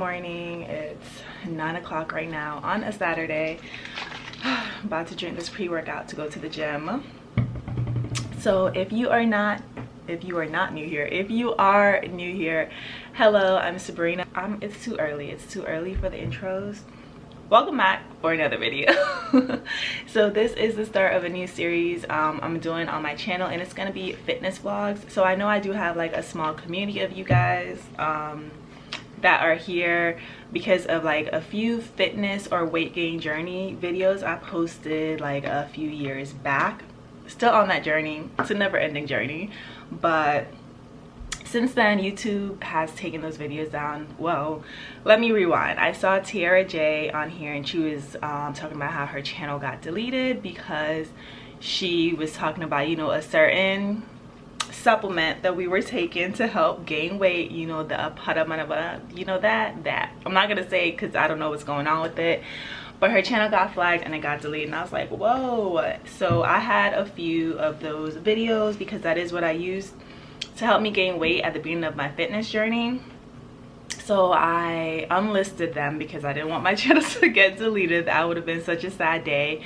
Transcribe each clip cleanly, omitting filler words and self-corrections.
morning. It's 9 o'clock right now on a Saturday. I'm about to drink this pre-workout to go to the gym. So if you are not new here, hello, I'm Subrena. It's too early for the intros. Welcome back for another video. So this is the start of a new series I'm doing on my channel, and it's gonna be fitness vlogs. So I know I do have like a small community of you guys that are here because of like a few fitness or weight gain journey videos I posted like a few years back. Still on that journey. It's a never-ending journey, but since then YouTube has taken those videos down. Well, let me rewind. I saw Tiara J on here, and she was talking about how her channel got deleted because she was talking about, you know, a certain supplement that we were taking to help gain weight, you know, the Padamana, you know, that I'm not gonna say because I don't know what's going on with it, but her channel got flagged and it got deleted, and I was like, whoa. So I had a few of those videos because that is what I used to help me gain weight at the beginning of my fitness journey. So I unlisted them because I didn't want my channel to get deleted. That would have been such a sad day.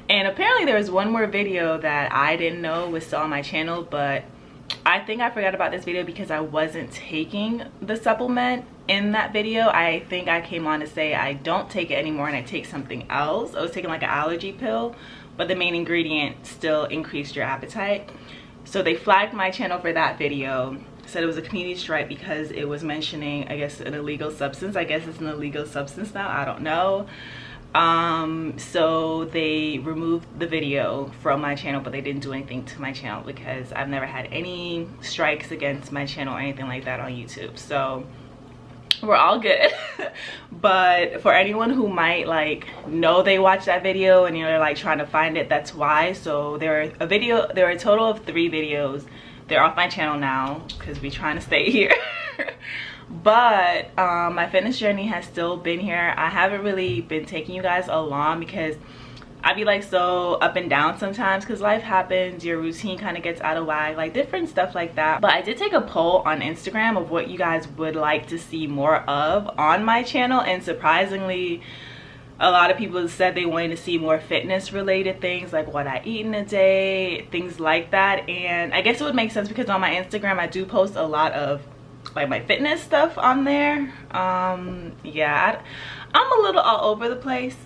And apparently there was one more video that I didn't know was still on my channel, but I think I forgot about this video because I wasn't taking the supplement in that video. I think I came on to say I don't take it anymore and I take something else. I was taking like an allergy pill, but the main ingredient still increased your appetite. So they flagged my channel for that video, said it was a community strike because it was mentioning, I guess, an illegal substance. I guess it's an illegal substance now, I don't know. So they removed the video from my channel, but they didn't do anything to my channel because I've never had any strikes against my channel or anything like that on YouTube. So we're all good. But for anyone who might like know they watched that video and you're like trying to find it, that's why. So there are a total of 3 videos. They're off my channel now because we're trying to stay here. But my fitness journey has still been here. I haven't really been taking you guys along because I be like so up and down sometimes because life happens, your routine kind of gets out of whack, like different stuff like that. But I did take a poll on Instagram of what you guys would like to see more of on my channel, and surprisingly a lot of people said they wanted to see more fitness related things, like what I eat in a day, things like that. And I guess it would make sense because on my Instagram I do post a lot of like my fitness stuff on there. Yeah, I'm a little all over the place.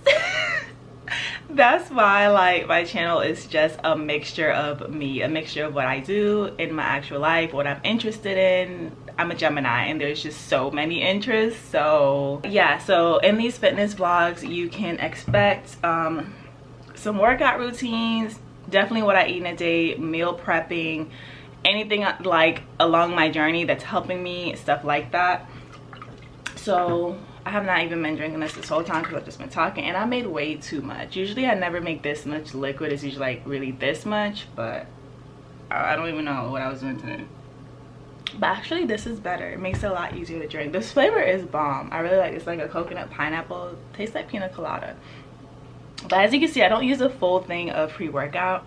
That's why like my channel is just a mixture of me, a mixture of what I do in my actual life, what I'm interested in. I'm a Gemini and there's just so many interests. So yeah, so in these fitness vlogs you can expect some workout routines, definitely what I eat in a day, meal prepping, anything like along my journey that's helping me, stuff like that. So I have not even been drinking this whole time because I've just been talking, and I made way too much. Usually I never make this much liquid. It's usually like really this much, but I don't even know what I was doing today. But actually this is better. It makes it a lot easier to drink. This flavor is bomb. I really like it. It's like a coconut pineapple. Tastes like pina colada. But as you can see, I don't use a full thing of pre-workout.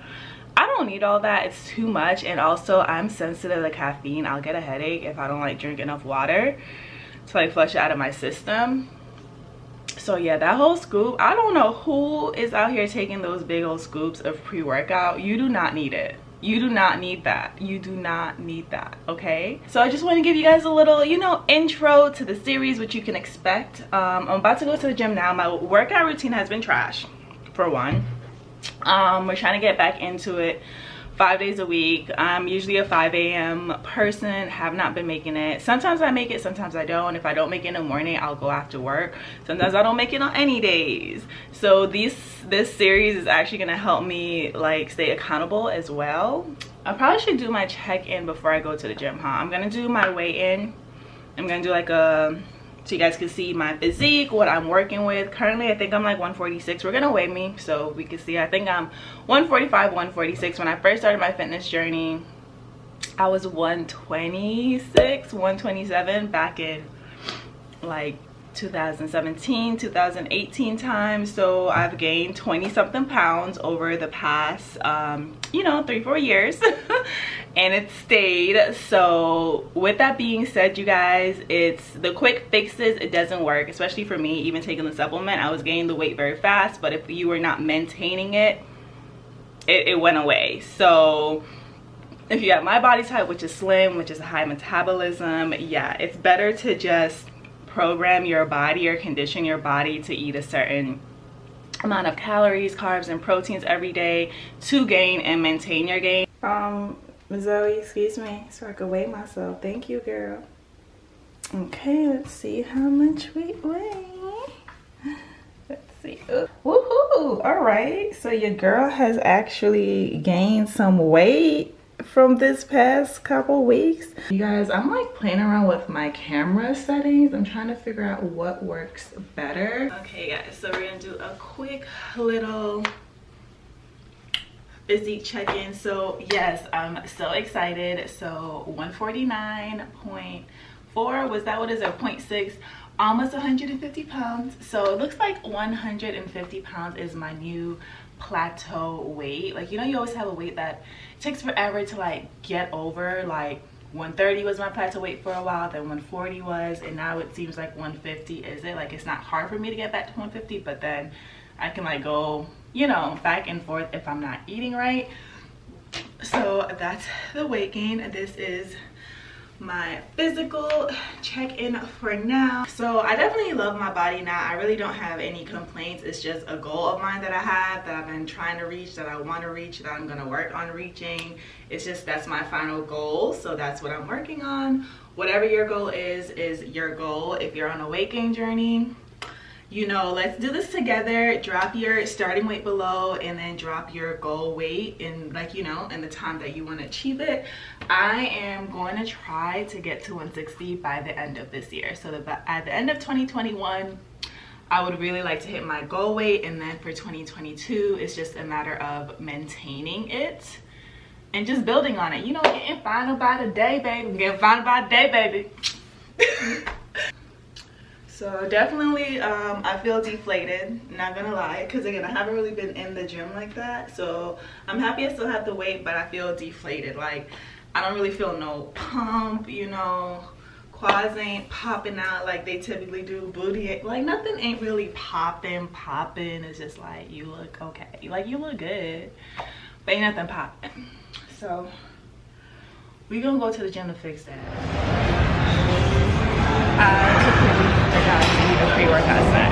I don't need all that. It's too much, and also I'm sensitive to caffeine. I'll get a headache if I don't like drink enough water to like flush it out of my system. So yeah, that whole scoop, I don't know who is out here taking those big old scoops of pre-workout. You do not need it. You do not need that. You do not need that, okay? So I just want to give you guys a little, you know, intro to the series, what you can expect. I'm about to go to the gym now. My workout routine has been trash, for one. We're trying to get back into it 5 days a week. I'm usually a 5 a.m. person, have not been making it. Sometimes I make it, sometimes I don't. If I don't make it in the morning, I'll go after work. Sometimes I don't make it on any days. So this series is actually gonna help me like stay accountable as well. I probably should do my check-in before I go to the gym, huh? I'm gonna do my weigh-in. I'm gonna do like a, so you guys can see my physique, what I'm working with. Currently I think I'm like 146. We're gonna weigh me so we can see. I think I'm 145, 146. When I first started my fitness journey I was 126, 127 back in like 2017, 2018 time. So I've gained 20 something pounds over the past you know, 3-4 years. and it stayed. So with that being said, you guys, it's the quick fixes, it doesn't work, especially for me. Even taking the supplement, I was gaining the weight very fast, but if you were not maintaining it, it went away. So if you have my body type, which is slim, which is a high metabolism, yeah, it's better to just program your body or condition your body to eat a certain amount of calories, carbs, and proteins every day to gain and maintain your gain. Zoe, excuse me, so I could weigh myself. Thank you, girl. Okay, let's see how much we weigh. Let's see. Woohoo! All right, so your girl has actually gained some weight from this past couple weeks. You guys, I'm like playing around with my camera settings. I'm trying to figure out what works better. Okay, guys, so we're gonna do a quick little physique check-in. So yes, I'm so excited. So 149.4, was that what is it, 0.6, almost 150 pounds. So it looks like 150 pounds is my new plateau weight. Like, you know, you always have a weight that takes forever to like get over. Like 130 was my plateau weight for a while, then 140 was, and now it seems like 150 is it. Like, it's not hard for me to get back to 150, but then I can like go, you know, back and forth if I'm not eating right. So that's the weight gain. This is my physical check-in for now. So I definitely love my body now. I really don't have any complaints. It's just a goal of mine that I have, that I've been trying to reach, that I want to reach, that I'm going to work on reaching. It's just, that's my final goal, so that's what I'm working on. Whatever your goal is your goal. If you're on a weight gain journey, you know, let's do this together. Drop your starting weight below and then drop your goal weight in, like, you know, in the time that you want to achieve it. I am going to try to get to 160 by the end of this year. So at the end of 2021, I would really like to hit my goal weight, and then for 2022, it's just a matter of maintaining it and just building on it. You know, getting final by the day, baby. Getting final by the day, baby. So definitely, I feel deflated, not gonna lie, because again, I haven't really been in the gym like that. So I'm happy I still have the weight, but I feel deflated. Like, I don't really feel no pump, you know, quads ain't popping out like they typically do, booty, like nothing ain't really popping. It's just like, you look okay, like you look good, but ain't nothing popping. So we gonna go to the gym to fix that. I need a pre-workout snack.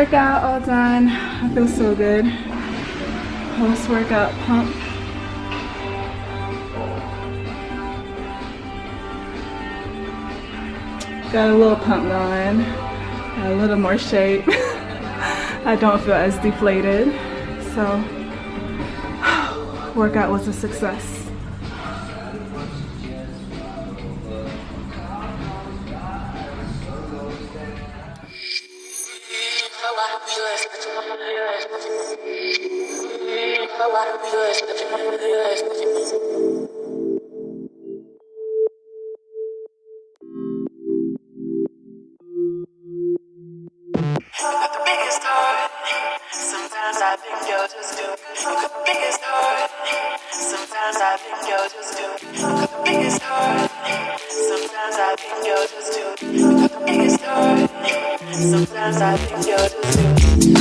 workout all done. I feel so good. Post workout pump. Got a little pump going. Got a little more shape. I don't feel as deflated. So workout was a success. Sometimes I think you're just too good. The biggest heart. Sometimes I think you're just too good. The biggest heart. Sometimes I think you're just too good. The biggest heart. Sometimes I think you're just too good.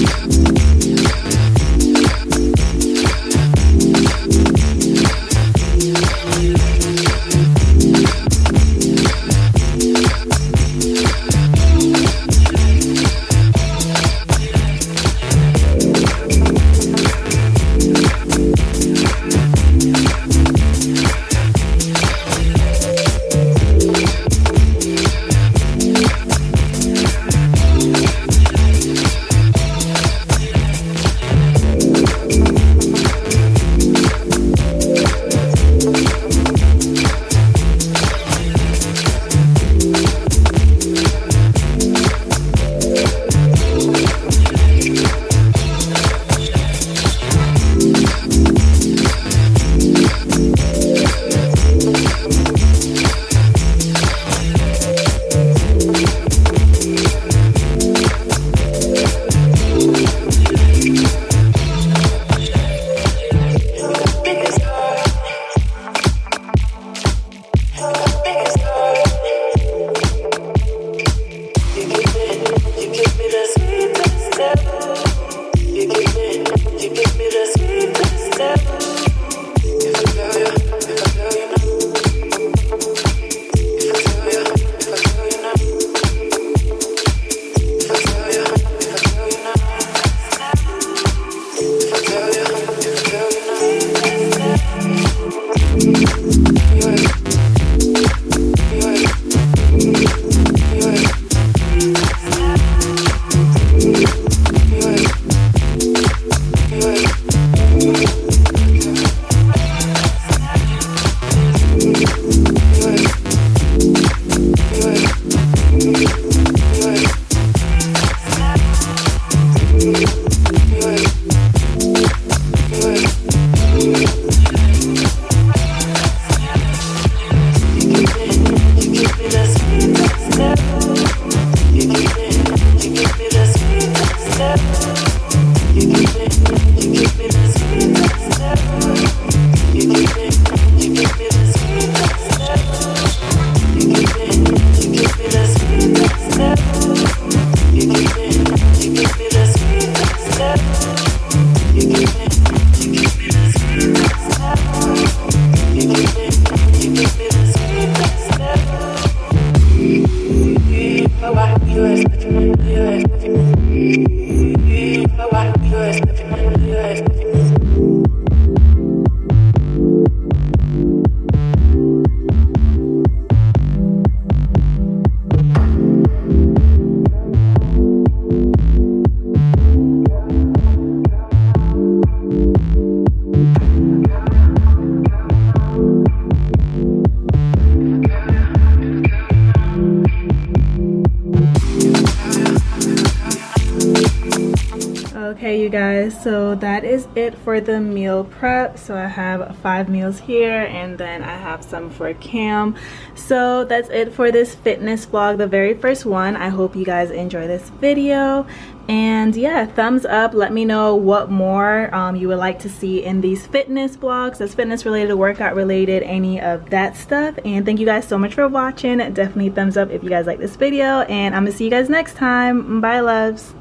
Okay, you guys, so that is it for the meal prep. So I have 5 meals here, and then I have some for Cam. So that's it for this fitness vlog, the very first one. I hope you guys enjoy this video, and yeah, thumbs up. Let me know what more you would like to see in these fitness vlogs, that's fitness related, workout related, any of that stuff. And thank you guys so much for watching. Definitely thumbs up if you guys like this video, and I'm gonna see you guys next time. Bye, loves.